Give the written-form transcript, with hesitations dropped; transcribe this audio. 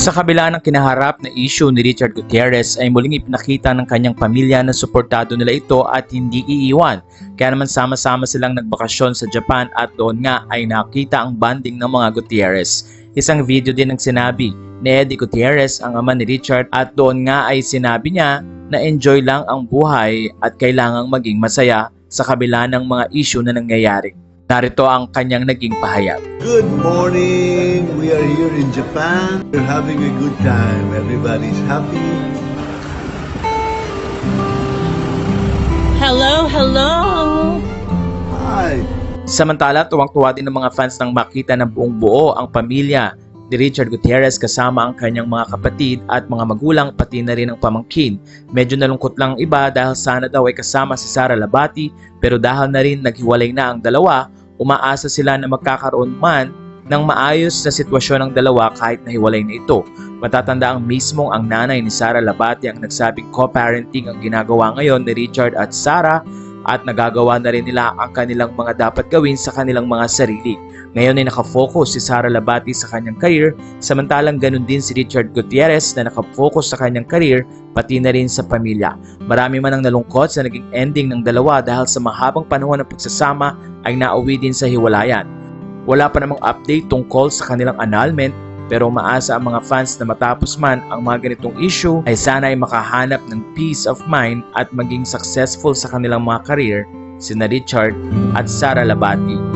Sa kabila ng kinaharap na issue ni Richard Gutierrez ay muling ipinakita ng kanyang pamilya na suportado nila ito at hindi iiwan. Kaya naman sama-sama silang nagbakasyon sa Japan at doon nga ay nakita ang bonding ng mga Gutierrez. Isang video din ang sinabi ni Eddie Gutierrez, ang ama ni Richard, at doon nga ay sinabi niya na enjoy lang ang buhay at kailangang maging masaya sa kabila ng mga issue na nangyayari. Narito ang kanyang naging pahayag. Good morning! We are here in Japan. We're having a good time. Everybody's happy. Hello, hello! Hi! Samantala, tuwang-tuwa din ng mga fans nang makita ng buong buo ang pamilya ni Richard Gutierrez kasama ang kanyang mga kapatid at mga magulang pati na rin ang pamangkin. Medyo nalungkot lang iba dahil sana daw ay kasama si Sara Labati pero dahil na rin naghiwalay na ang dalawa, umaasa sila na magkakaroon man ng maayos na sitwasyon ng dalawa kahit nahiwalay na ito. Matatanda ang mismong ang nanay ni Sara Labati ang nagsabing co-parenting ang ginagawa ngayon ni Richard at Sara at nagagawa na rin nila ang kanilang mga dapat gawin sa kanilang mga sarili. Ngayon ay nakafocus si Sara Labati sa kanyang career, samantalang ganun din si Richard Gutierrez na nakafocus sa kanyang career pati na rin sa pamilya. Marami man ang nalungkot sa naging ending ng dalawa dahil sa mahabang panahon ng pagsasama ay nauwi din sa hiwalayan. Wala pa namang update tungkol sa kanilang annulment pero umaasa ang mga fans na matapos man ang mga ganitong issue ay sana ay makahanap ng peace of mind at maging successful sa kanilang mga career sina Richard at Sara Labati.